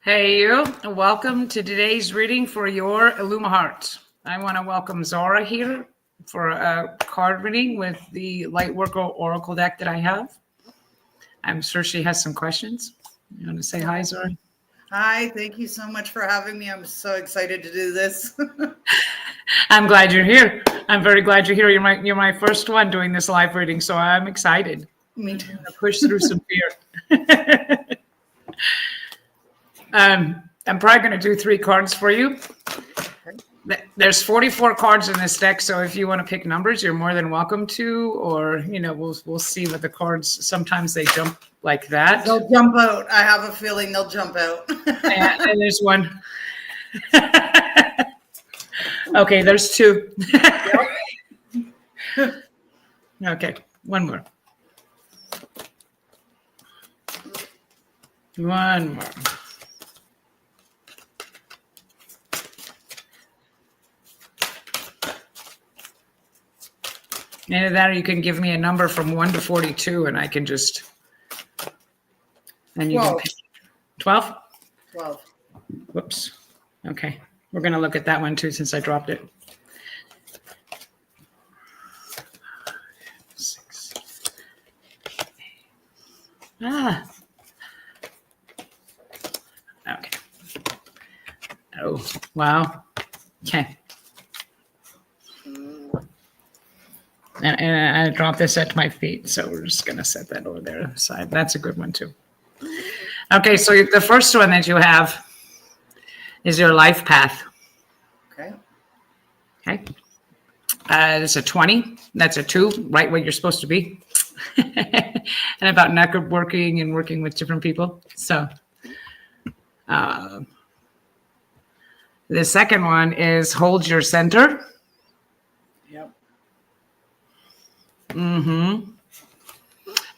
Hey you, welcome to today's reading for your illumaHeart. I want to welcome Zara here for a card reading with the Lightworker Oracle deck that I have. I'm sure she has some questions. You want to say hi, Zara? Hi, thank you so much for having me. I'm so excited to do this. I'm glad you're here. I'm very glad you're here. You're my first one doing this live reading, so I'm excited. Me too. I'm gonna push through some fear. I'm probably going to do 3 cards for you. There's 44 cards in this deck, so if you want to pick numbers, you're more than welcome to. Or we'll see what the cards. Sometimes they jump like that. They'll jump out. I have a feeling they'll jump out. and there's one. Okay, there's 2. Okay, one more. One more. Either that, or you can give me a number from 1 to 42, and I can just. And you 12. can pick 12. 12. Whoops. Okay, we're gonna look at that one too since I dropped it. 6. 8. Okay. Oh wow. Okay. And I dropped this at my feet, so we're just going to set that over there aside. That's a good one, too. Okay, so the first one that you have is your life path. Okay. Okay. It's a 20. That's a 2, right where you're supposed to be. And about networking and working with different people. So the second one is hold your center. Mm-hmm.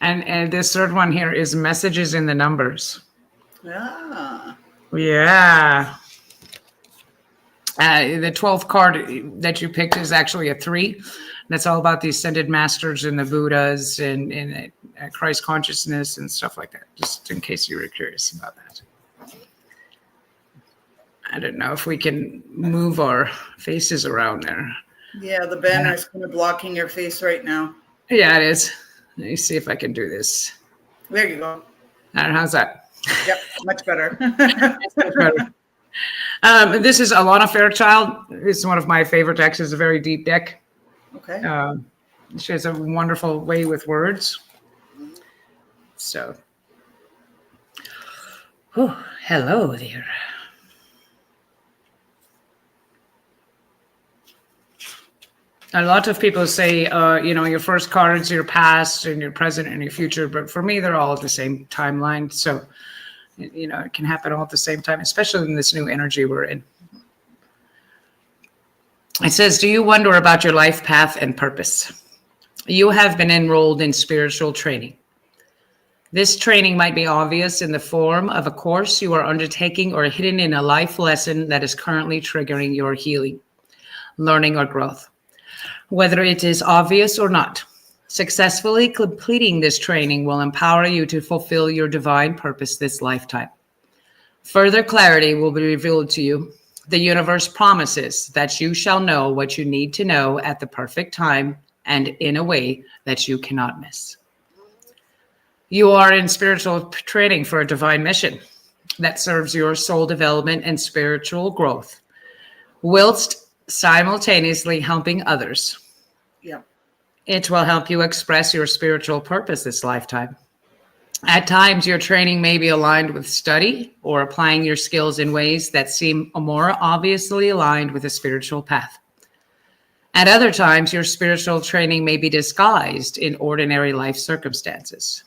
And this third one here is messages in the numbers. Yeah. Yeah. The 12th card that you picked is actually a 3. That's all about the ascended masters and the Buddhas and Christ consciousness and stuff like that, just in case you were curious about that. I don't know if we can move our faces around there. Yeah, the banner is kind of blocking your face right now. Yeah, it is. Let me see if I can do this. There you go. How's that? Yep, much better. This is Alana Fairchild. It's one of my favorite decks. It's a very deep deck. Okay. She has a wonderful way with words. So, hello there. A lot of people say, your first cards, your past and your present and your future. But for me, they're all at the same timeline. So, it can happen all at the same time, especially in this new energy we're in. It says, do you wonder about your life path and purpose? You have been enrolled in spiritual training. This training might be obvious in the form of a course you are undertaking or hidden in a life lesson that is currently triggering your healing, learning, or growth. Whether it is obvious or not, successfully completing this training will empower you to fulfill your divine purpose this lifetime. Further clarity will be revealed to you. The universe promises that you shall know what you need to know at the perfect time and in a way that you cannot miss. You are in spiritual training for a divine mission that serves your soul development and spiritual growth, whilst simultaneously helping others. Yeah. It will help you express your spiritual purpose this lifetime. At times, your training may be aligned with study or applying your skills in ways that seem more obviously aligned with a spiritual path. At other times, your spiritual training may be disguised in ordinary life circumstances.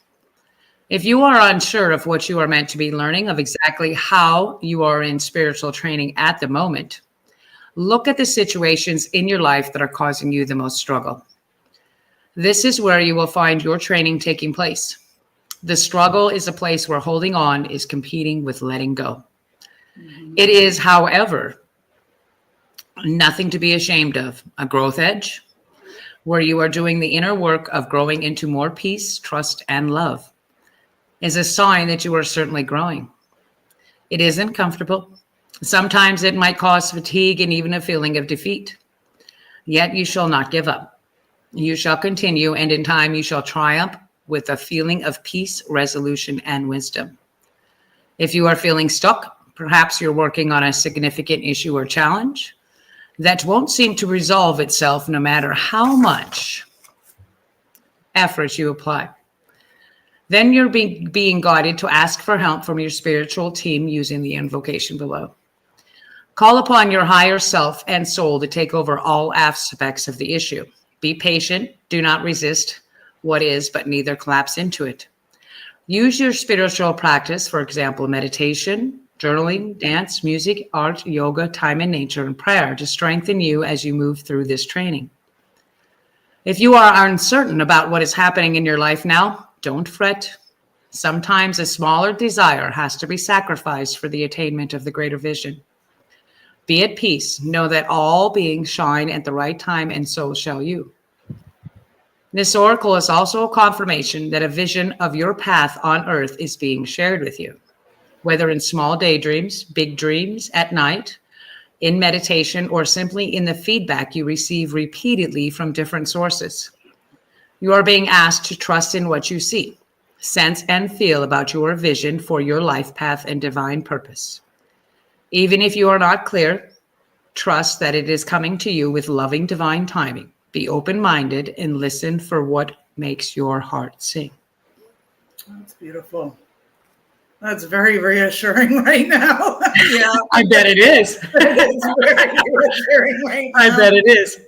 If you are unsure of what you are meant to be learning, of exactly how you are in spiritual training at the moment, look at the situations in your life that are causing you the most struggle. This is where you will find your training taking place. The struggle is a place where holding on is competing with letting go. Mm-hmm. It is, however, nothing to be ashamed of, a growth edge where you are doing the inner work of growing into more peace, trust, and love is a sign that you are certainly growing. It isn't comfortable. Sometimes it might cause fatigue and even a feeling of defeat. Yet you shall not give up. You shall continue, and in time you shall triumph with a feeling of peace, resolution, and wisdom. If you are feeling stuck, perhaps you're working on a significant issue or challenge that won't seem to resolve itself no matter how much effort you apply. Then you're being guided to ask for help from your spiritual team using the invocation below. Call upon your higher self and soul to take over all aspects of the issue. Be patient. Do not resist what is, but neither collapse into it. Use your spiritual practice, for example, meditation, journaling, dance, music, art, yoga, time in nature, and prayer to strengthen you as you move through this training. If you are uncertain about what is happening in your life now, don't fret. Sometimes a smaller desire has to be sacrificed for the attainment of the greater vision. Be at peace. Know that all beings shine at the right time, and so shall you. This oracle is also a confirmation that a vision of your path on earth is being shared with you, whether in small daydreams, big dreams at night, in meditation, or simply in the feedback you receive repeatedly from different sources. You are being asked to trust in what you see, sense, and feel about your vision for your life path and divine purpose. Even if you are not clear, trust that it is coming to you with loving divine timing. Be open-minded and listen for what makes your heart sing. That's beautiful. That's very reassuring right now. Yeah, I bet it is. it is very reassuring right now. I bet it is.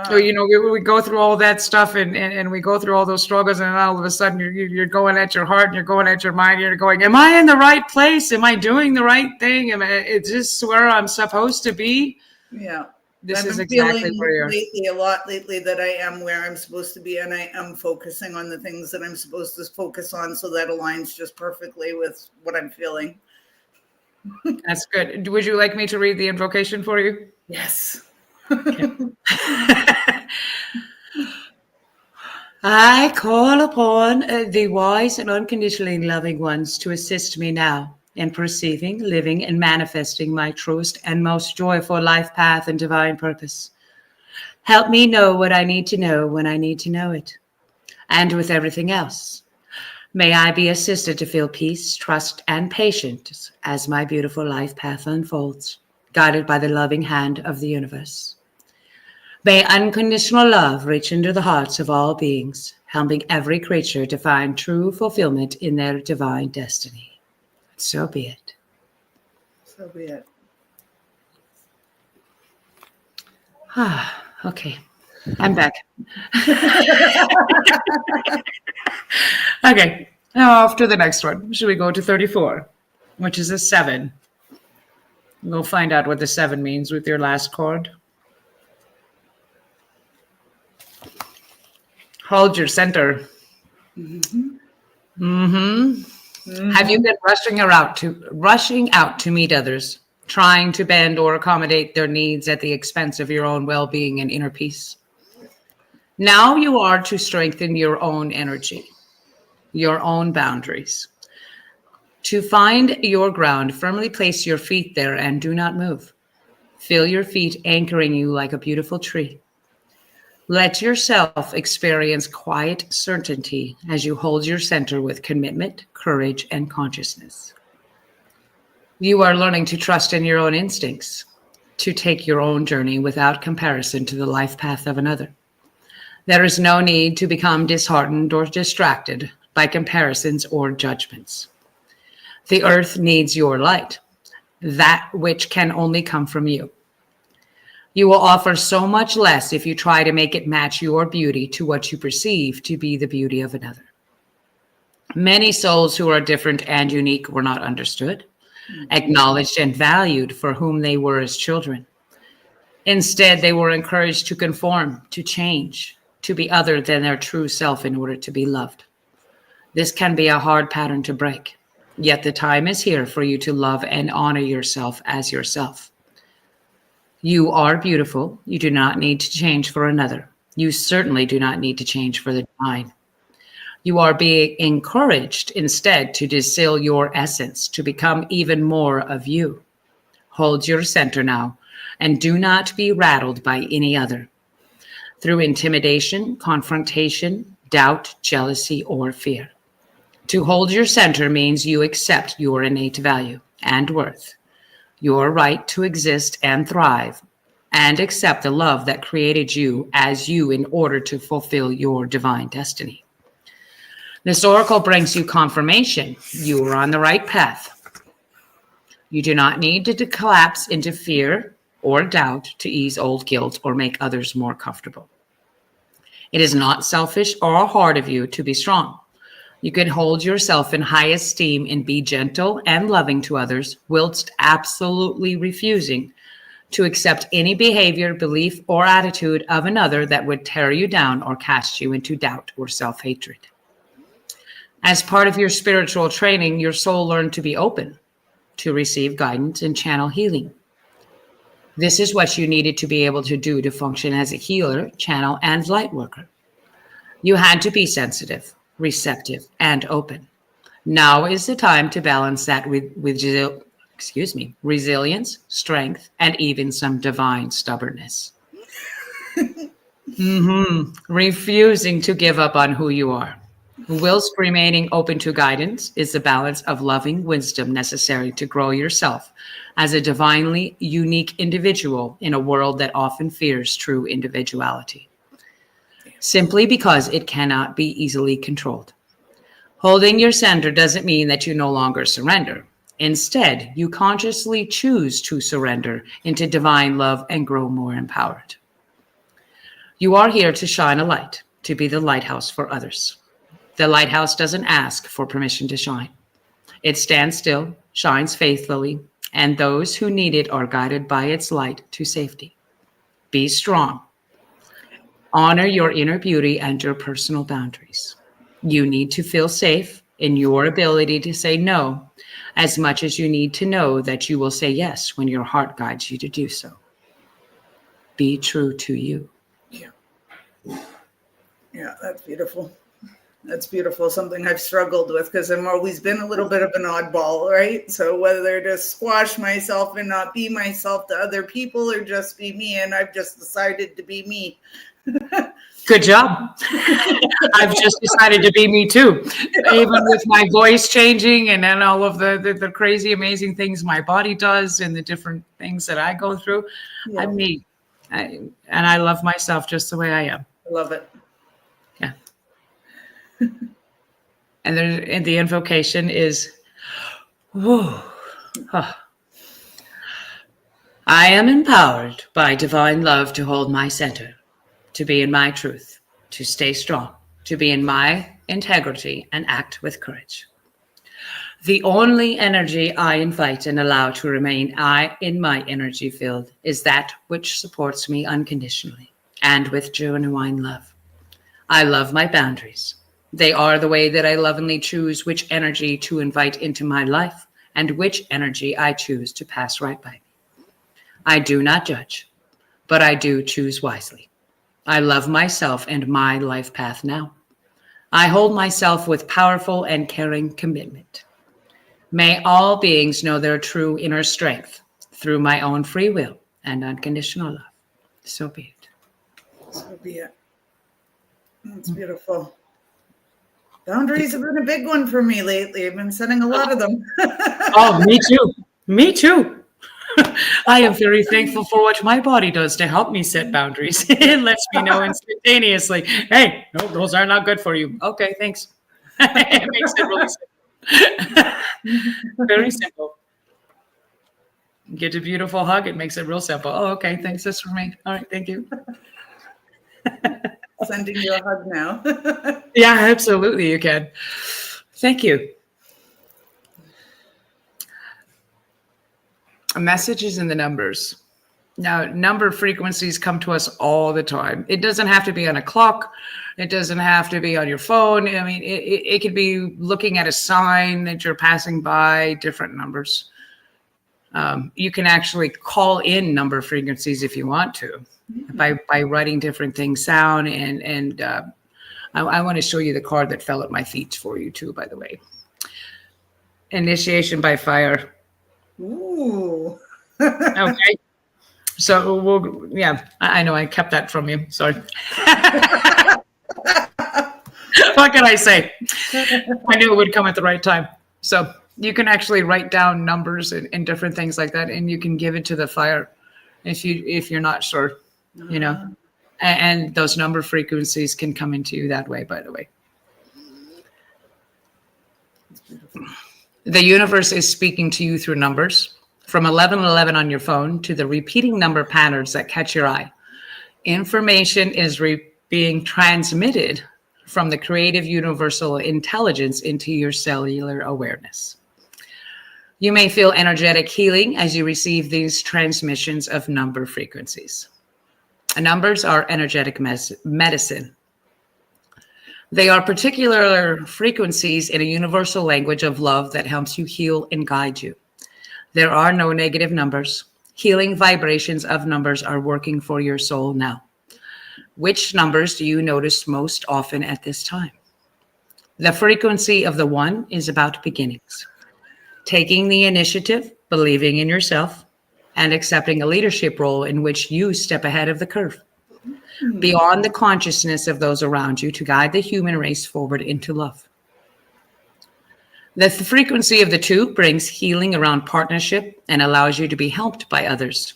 So, you know, we go through all that stuff and we go through all those struggles, and all of a sudden you're going at your heart and you're going at your mind. You're going, am I in the right place? Am I doing the right thing? Is this where I'm supposed to be? Yeah. This I've is been exactly feeling where you're. a lot lately that I am where I'm supposed to be, and I am focusing on the things that I'm supposed to focus on, so that aligns just perfectly with what I'm feeling. That's good. Would you like me to read the invocation for you? Yes. Okay. I call upon the wise and unconditionally loving ones to assist me now in perceiving, living, and manifesting my truest and most joyful life path and divine purpose. Help me know what I need to know when I need to know it. And with everything else, may I be assisted to feel peace, trust, and patience as my beautiful life path unfolds, guided by the loving hand of the universe. May unconditional love reach into the hearts of all beings, helping every creature to find true fulfillment in their divine destiny. So be it. So be it. Okay. I'm back. Okay. Now off to the next one. Should we go to 34, which is a 7? We'll find out what the 7 means with your last card. Hold your center. Have you been rushing out to meet others, trying to bend or accommodate their needs at the expense of your own well-being and inner peace? Now you are to strengthen your own energy, your own boundaries. To find your ground, firmly place your feet there and do not move. Feel your feet anchoring you like a beautiful tree. Let yourself experience quiet certainty as you hold your center with commitment, courage, and consciousness. You are learning to trust in your own instincts, to take your own journey without comparison to the life path of another. There is no need to become disheartened or distracted by comparisons or judgments. The earth needs your light, that which can only come from you. You will offer so much less if you try to make it match your beauty to what you perceive to be the beauty of another. Many souls who are different and unique were not understood, acknowledged, and valued for whom they were as children. Instead, they were encouraged to conform, to change, to be other than their true self in order to be loved. This can be a hard pattern to break, yet the time is here for you to love and honor yourself as yourself. You are beautiful. You do not need to change for another. You certainly do not need to change for the divine. You are being encouraged instead to distill your essence, to become even more of you. Hold your center now, and do not be rattled by any other. Through intimidation, confrontation, doubt, jealousy, or fear. To hold your center means you accept your innate value and worth, your right to exist and thrive, and accept the love that created you as you in order to fulfill your divine destiny. This oracle brings you confirmation. You are on the right path. You do not need to collapse into fear or doubt to ease old guilt or make others more comfortable. It is not selfish or hard of you to be strong. You can hold yourself in high esteem and be gentle and loving to others, whilst absolutely refusing to accept any behavior, belief, or attitude of another that would tear you down or cast you into doubt or self-hatred. As part of your spiritual training, your soul learned to be open, to receive guidance and channel healing. This is what you needed to be able to do to function as a healer, channel, and light worker. You had to be sensitive, receptive, and open. Now is the time to balance that with resilience, strength, and even some divine stubbornness. Refusing to give up on who you are. Whilst remaining open to guidance is the balance of loving wisdom necessary to grow yourself as a divinely unique individual in a world that often fears true individuality, simply because it cannot be easily controlled. Holding your center doesn't mean that you no longer surrender. Instead, you consciously choose to surrender into divine love and grow more empowered. You are here to shine a light, to be the lighthouse for others. The lighthouse doesn't ask for permission to shine. It stands still, shines faithfully, and those who need it are guided by its light to safety. Be strong. Honor your inner beauty and your personal boundaries. You need to feel safe in your ability to say no, as much as you need to know that you will say yes when your heart guides you to do so. Be true to you. Yeah, that's beautiful. That's beautiful. Something I've struggled with because I've always been a little bit of an oddball, right? So whether to squash myself and not be myself to other people or just be me, and I've just decided to be me. Good job. I've just decided to be me too. Even with my voice changing and then all of the crazy, amazing things my body does and the different things that I go through, yeah. I'm me. And I love myself just the way I am. I love it. Yeah. And the invocation is, whoa. Oh. I am empowered by divine love to hold my center, to be in my truth, to stay strong, to be in my integrity and act with courage. The only energy I invite and allow to remain in my energy field is that which supports me unconditionally and with genuine love. I love my boundaries. They are the way that I lovingly choose which energy to invite into my life and which energy I choose to pass right by me. I do not judge, but I do choose wisely. I love myself and my life path now. I hold myself with powerful and caring commitment. May all beings know their true inner strength through my own free will and unconditional love. So be it. So be it. That's beautiful. Boundaries have been a big one for me lately. I've been setting a lot of them. Oh, me too. Me too. I am very thankful for what my body does to help me set boundaries. It lets me know instantaneously, hey, no, those are not good for you. Okay, thanks. It makes it really simple. Very simple. Get a beautiful hug. It makes it real simple. Oh, okay, thanks. That's for me. All right, thank you. Sending you a hug now. Yeah, absolutely, you can. Thank you. Messages in the numbers. Now, number frequencies come to us all the time. It doesn't have to be on a clock. It doesn't have to be on your phone. I mean, it could be looking at a sign that you're passing by, different numbers. You can actually call in number frequencies if you want to by writing different things down. And I want to show you the card that fell at my feet for you too, by the way. Initiation by fire. Ooh. Okay. So I know I kept that from you. Sorry. What can I say? I knew it would come at the right time. So you can actually write down numbers and different things like that, and you can give it to the fire if you're not sure, you know. And those number frequencies can come into you that way, by the way. The universe is speaking to you through numbers, from 1111 on your phone to the repeating number patterns that catch your eye. Information is being transmitted from the creative universal intelligence into your cellular awareness. You may feel energetic healing as you receive these transmissions of number frequencies. Numbers are energetic medicine. They are particular frequencies in a universal language of love that helps you heal and guide you. There are no negative numbers. Healing vibrations of numbers are working for your soul now. Which numbers do you notice most often at this time? The frequency of the 1 is about beginnings. Taking the initiative, believing in yourself, and accepting a leadership role in which you step ahead of the curve, beyond the consciousness of those around you to guide the human race forward into love. The frequency of the 2 brings healing around partnership and allows you to be helped by others,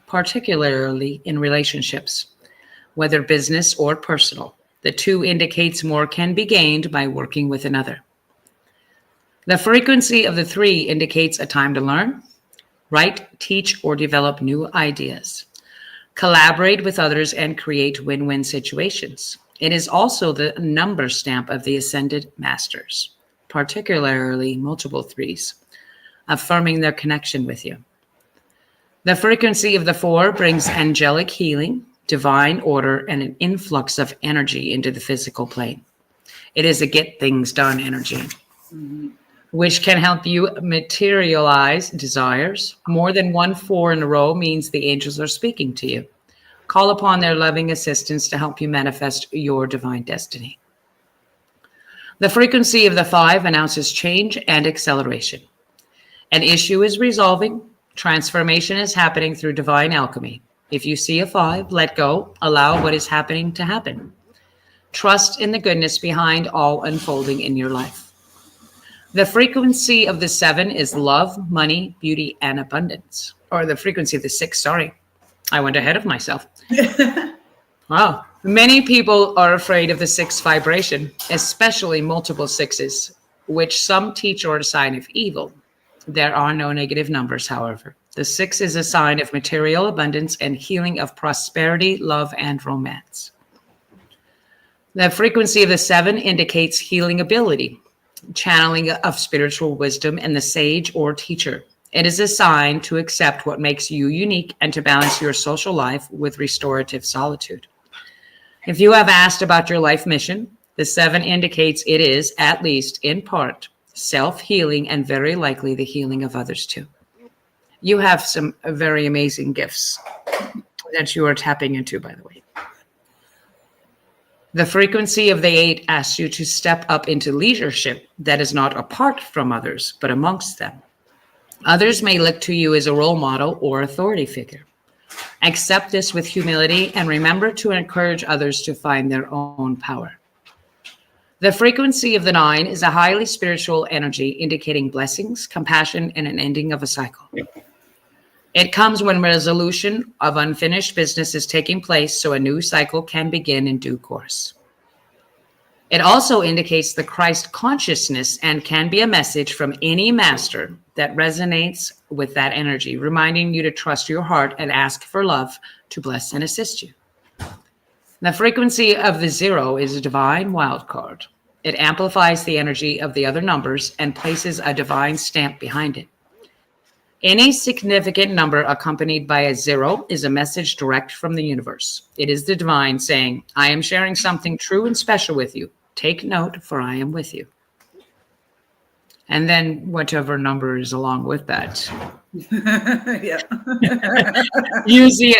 particularly in relationships, whether business or personal. The 2 indicates more can be gained by working with another. The frequency of the 3 indicates a time to learn, write, teach, or develop new ideas. Collaborate with others and create win-win situations. It is also the number stamp of the Ascended Masters, particularly multiple 3s, affirming their connection with you. The frequency of the 4 brings angelic healing, divine order, and an influx of energy into the physical plane. It is a get things done energy, which can help you materialize desires. More than 1 4 in a row means the angels are speaking to you. Call upon their loving assistance to help you manifest your divine destiny. The frequency of the 5 announces change and acceleration. An issue is resolving. Transformation is happening through divine alchemy. If you see a 5, let go. Allow what is happening to happen. Trust in the goodness behind all unfolding in your life. The frequency of the 7 is love, money, beauty, and abundance. Or the frequency of the 6, sorry. I went ahead of myself. Wow. Many people are afraid of the 6 vibration, especially multiple 6s, which some teach are a sign of evil. There are no negative numbers, however. The 6 is a sign of material abundance and healing of prosperity, love, and romance. The frequency of the 7 indicates healing ability, channeling of spiritual wisdom, and the sage or teacher. It is a sign to accept what makes you unique and to balance your social life with restorative solitude. If you have asked about your life mission, the 7 indicates it is, at least in part, self-healing and very likely the healing of others too. You have some very amazing gifts that you are tapping into, by the way. The frequency of the 8 asks you to step up into leadership that is not apart from others, but amongst them. Others may look to you as a role model or authority figure. Accept this with humility and remember to encourage others to find their own power. The frequency of the 9 is a highly spiritual energy indicating blessings, compassion, and an ending of a cycle. It comes when resolution of unfinished business is taking place so a new cycle can begin in due course. It also indicates the Christ consciousness and can be a message from any master that resonates with that energy, reminding you to trust your heart and ask for love to bless and assist you. The frequency of the 0 is a divine wild card. It amplifies the energy of the other numbers and places a divine stamp behind it. Any significant number accompanied by a 0 is a message direct from the universe. It is the divine saying, I am sharing something true and special with you. Take note, for I am with you. And then whatever number is along with that. Yeah. Use the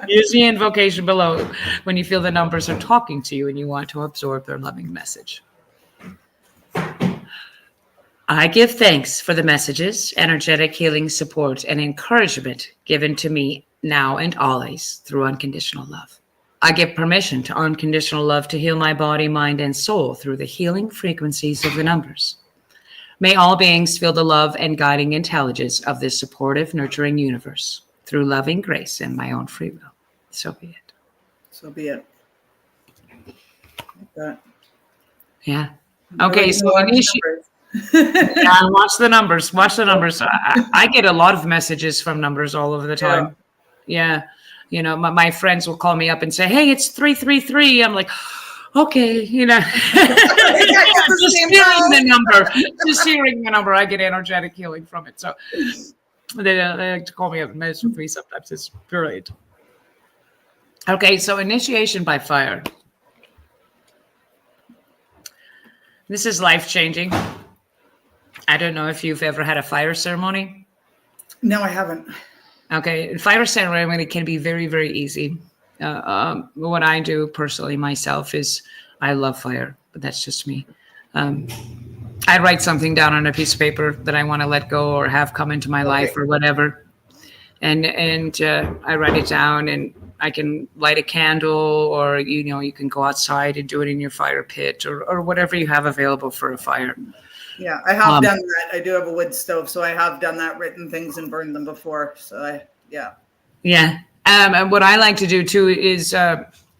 use the invocation below when you feel the numbers are talking to you and you want to absorb their loving message. I give thanks for the messages, energetic healing support, and encouragement given to me now and always through unconditional love. I give permission to unconditional love to heal my body, mind, and soul through the healing frequencies of the numbers. May all beings feel the love and guiding intelligence of this supportive, nurturing universe through loving grace and my own free will. So be it. So be it. Like that. Yeah. Okay, so Yeah. watch the numbers. Watch the numbers. I get a lot of messages from numbers all over the time. Yeah. You know, my friends will call me up and say, "Hey, it's 333." I'm like, okay, you know, just hearing the number, I get energetic healing from it. So they like to call me up and mess with me sometimes. It's brilliant. Okay, so initiation by fire. This is life-changing. I don't know if you've ever had a fire ceremony. No, I haven't. Okay, fire ceremony can be very, very easy. What I do personally myself is I love fire, but that's just me. I write something down on a piece of paper that I want to let go or have come into my life or whatever. And I write it down, and I can light a candle, or, you know, you can go outside and do it in your fire pit or whatever you have available for a fire. Yeah, I have done that. I do have a wood stove, so I have done that, written things and burned them before. So yeah. And what I like to do too is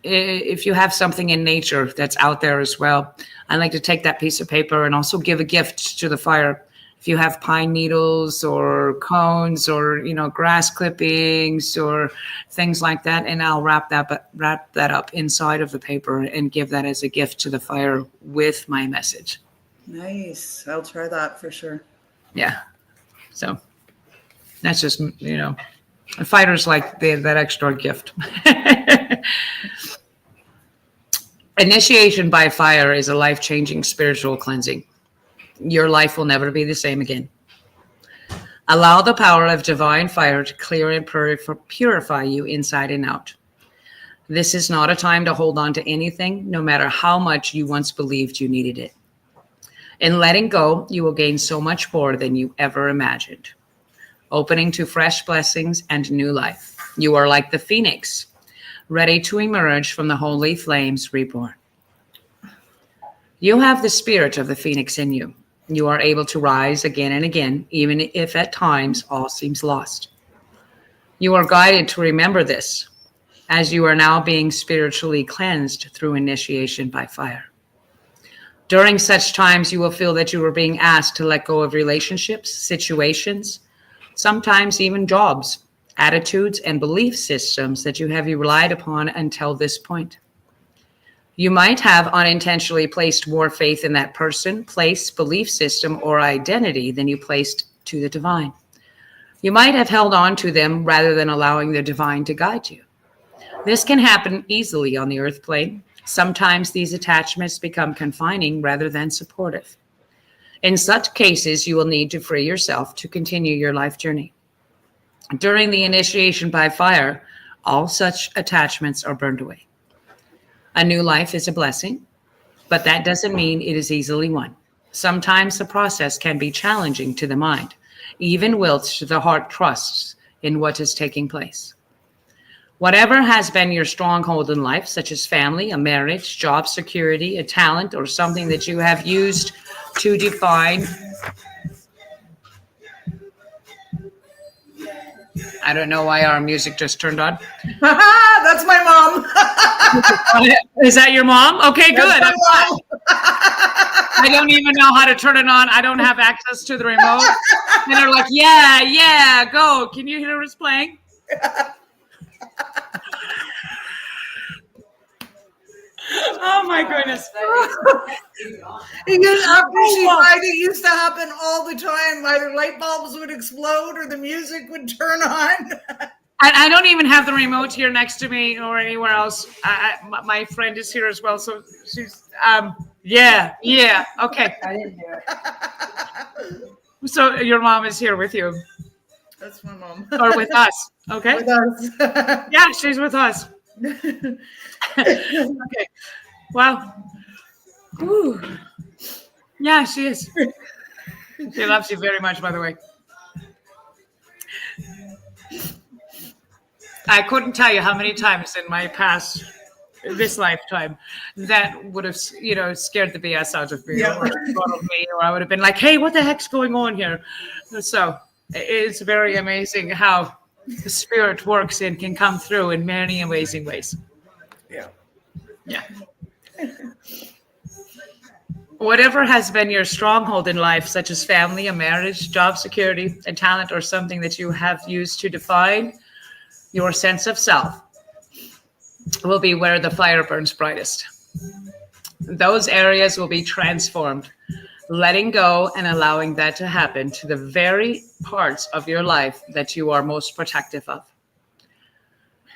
if you have something in nature that's out there as well, I like to take that piece of paper and also give a gift to the fire. If you have pine needles or cones or, you know, grass clippings or things like that, and I'll wrap that up inside of the paper and give that as a gift to the fire with my message. Nice. I'll try that for sure. Yeah. So that's just, you know, fighters like that extra gift. Initiation by fire is a life-changing spiritual cleansing. Your life will never be the same again. Allow the power of divine fire to clear and purify you inside and out. This is not a time to hold on to anything, no matter how much you once believed you needed it. In letting go, you will gain so much more than you ever imagined. Opening to fresh blessings and new life. You are like the phoenix, ready to emerge from the holy flames reborn. You have the spirit of the phoenix in you. You are able to rise again and again, even if at times all seems lost. You are guided to remember this, as you are now being spiritually cleansed through initiation by fire. During such times, you will feel that you are being asked to let go of relationships, situations, sometimes even jobs, attitudes, and belief systems that you have relied upon until this point. You might have unintentionally placed more faith in that person, place, belief system, or identity than you placed to the divine. You might have held on to them rather than allowing the divine to guide you. This can happen easily on the earth plane. Sometimes these attachments become confining rather than supportive. In such cases, you will need to free yourself to continue your life journey. During the initiation by fire, all such attachments are burned away. A new life is a blessing, but that doesn't mean it is easily won. Sometimes the process can be challenging to the mind, even whilst the heart trusts in what is taking place. Whatever has been your stronghold in life, such as family, a marriage, job security, a talent, or something that you have used to define. I don't know why our music just turned on. That's my mom. Is that your mom? Okay, good. That's my mom. I don't even know how to turn it on. I don't have access to the remote. And they're like, yeah, go. Can you hear us playing? Oh my goodness. Because after she died, it used to happen all the time. Either light bulbs would explode or the music would turn on. I don't even have the remote here next to me or anywhere else. My friend is here as well. So she's, yeah. Okay. I didn't do it. So your mom is here with you That's my mom. or with us. Okay. With us. Yeah, she's with us. Okay. Wow. Whew. Yeah, she is. She loves you very much, by the way. I couldn't tell you how many times in my past, this lifetime, that would have, scared the BS out of me, Yeah. or thought of me, or I would have been like, hey, what the heck's going on here? So it's very amazing how the spirit works and can come through in many amazing ways. Yeah. Yeah. Whatever has been your stronghold in life, such as family, a marriage, job security, a talent, or something that you have used to define your sense of self, will be where the fire burns brightest. Those areas will be transformed, letting go and allowing that to happen to the very parts of your life that you are most protective of.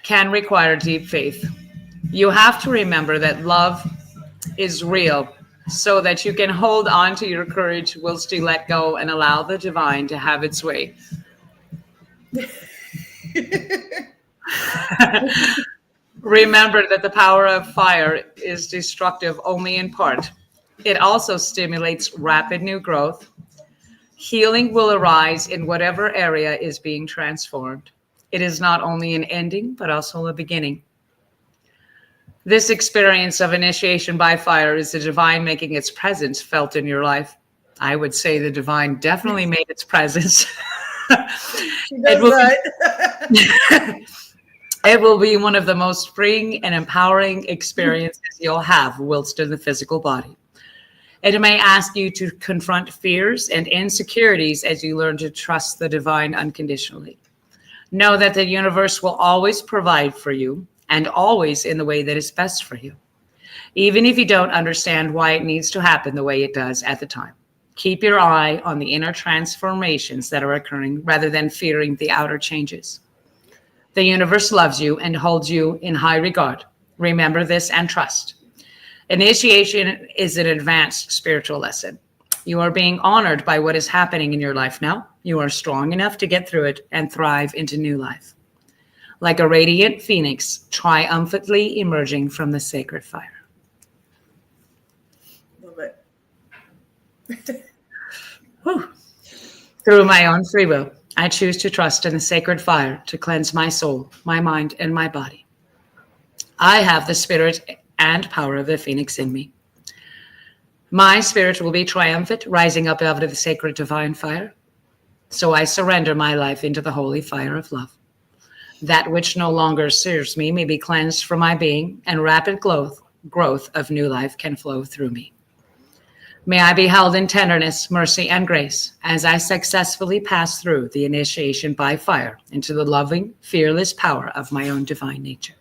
Can require deep faith. You have to remember that love is real so that you can hold on to your courage whilst you let go and allow the divine to have its way. Remember that the power of fire is destructive only in part. It also stimulates rapid new growth. Healing will arise in whatever area is being transformed. It is not only an ending, but also a beginning. This experience of initiation by fire is the divine making its presence felt in your life. I would say the divine definitely made its presence. She does that. It will be one of the most freeing and empowering experiences you'll have whilst in the physical body. It may ask you to confront fears and insecurities as you learn to trust the divine unconditionally. Know that the universe will always provide for you, and always in the way that is best for you, even if you don't understand why it needs to happen the way it does at the time. Keep your eye on the inner transformations that are occurring rather than fearing the outer changes. The universe loves you and holds you in high regard. Remember this and trust. Initiation is an advanced spiritual lesson. You are being honored by what is happening in your life now. You are strong enough to get through it and thrive into new life. Like a radiant phoenix, triumphantly emerging from the sacred fire. Love it. Whew. Through my own free will, I choose to trust in the sacred fire to cleanse my soul, my mind, and my body. I have the spirit and power of the phoenix in me. My spirit will be triumphant, rising up out of the sacred divine fire. So I surrender my life into the holy fire of love. That which no longer serves me may be cleansed from my being, and rapid growth of new life can flow through me. May I be held in tenderness, mercy, and grace as I successfully pass through the initiation by fire into the loving, fearless power of my own divine nature.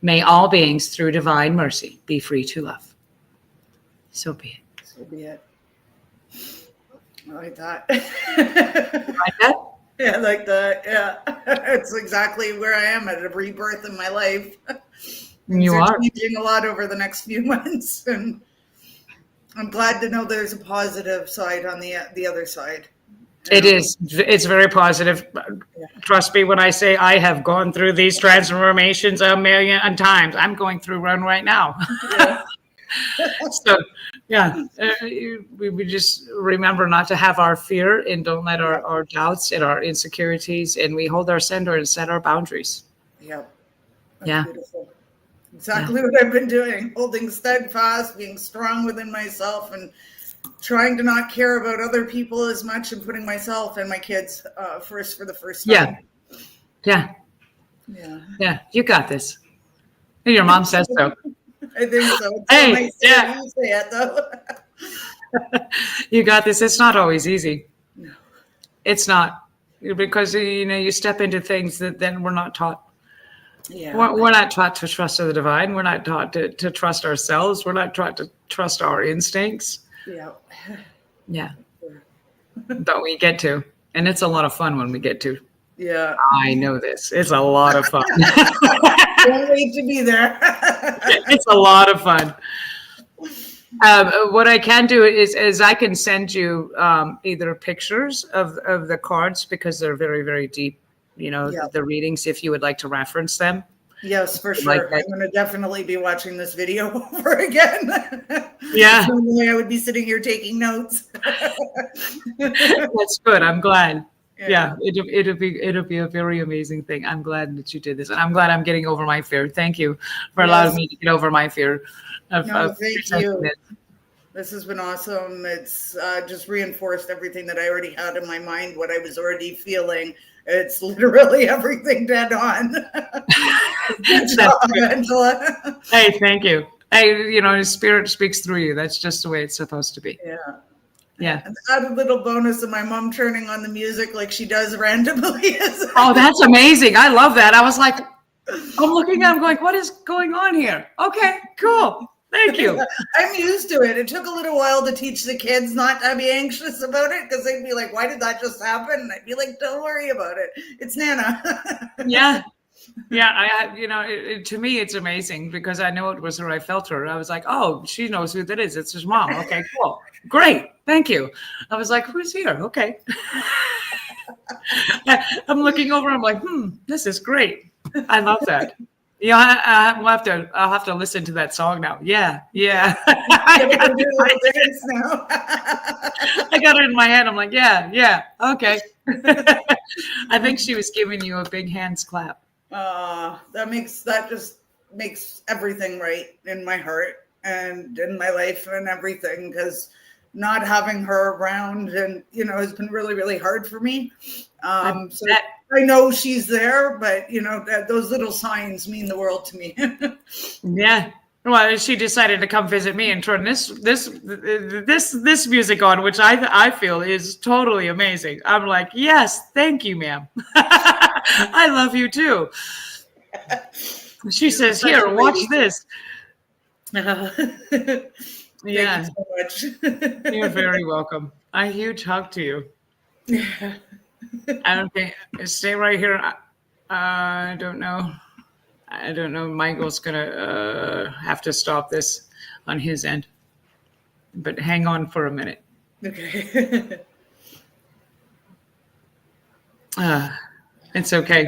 May all beings, through divine mercy, be free to love. So be it. So be it. I like that. Like that? Yeah, I like that. Yeah. It's exactly where I am at a rebirth in my life. You are changing a lot over the next few months, and I'm glad to know there's a positive side on the other side. It is. It's very positive. Yeah. Trust me when I say I have gone through these transformations a million times. I'm going through one right now. Yeah. So, yeah, we just remember not to have our fear and don't let our doubts and our insecurities, and we hold our center and set our boundaries. Yeah. That's Yeah. beautiful. Exactly what I've been doing, holding steadfast, being strong within myself, and trying to not care about other people as much, and putting myself and my kids first for the first time. Yeah. Yeah. You got this. And your mom says so. I think so. It's Hey, so nice to hear you say it, though. You got this. It's not always easy. No. It's not, because you step into things that then we're not taught. Yeah. We're not taught to trust the divine. We're not taught to trust ourselves. We're not taught to trust our instincts. Yeah. Yeah. But we get to. And it's a lot of fun when we get to. Yeah. I know this. It's a lot of fun. Can't wait to be there. It's a lot of fun. What I can do is I can send you either pictures of the cards because they're very, very deep, Yeah. the readings, if you would like to reference them. Yes, for Like sure. that. I'm going to definitely be watching this video over again. Yeah. Normally I would be sitting here taking notes. That's good. I'm glad. Yeah. It'll be a very amazing thing. I'm glad that you did this, and I'm glad I'm getting over my fear. Thank you for allowing Yes. me to get over my fear of No, thank presenting you. this. This has been awesome. It's just reinforced everything that I already had in my mind, what I was already feeling. It's literally everything dead on. Good job, Angela. Hey, thank you. Hey, spirit speaks through you. That's just the way it's supposed to be. Yeah. Yeah. And add a little bonus of my mom turning on the music like she does randomly. Oh, that's amazing. I love that. I was like, I'm looking, I'm going, what is going on here? Okay, cool. Thank you. I'm used to it. It took a little while to teach the kids not to be anxious about it because they'd be like, why did that just happen? And I'd be like, don't worry about it. It's Nana. Yeah. Yeah, to me, it's amazing because I know it was her. I felt her. I was like, oh, she knows who that is. It's his mom. Okay, cool. Great. Thank you. I was like, who's here? Okay. I'm looking over. I'm like, this is great. I love that. Yeah, I'll have to listen to that song now. Yeah. I got it in my head. I'm like, yeah, okay. I think she was giving you a big hands clap. That just makes everything right in my heart and in my life and everything, because not having her around and has been really, really hard for me. So I know she's there, but those little signs mean the world to me. Yeah. Well, she decided to come visit me and turn this music on, which I feel is totally amazing. I'm like, yes, thank you, ma'am. I love you too. She says, here, watch this. Thank Yeah. you so much. You're very welcome. A huge hug to you. Okay, stay right here. I don't know. Michael's gonna have to stop this on his end, but hang on for a minute. Okay. It's okay.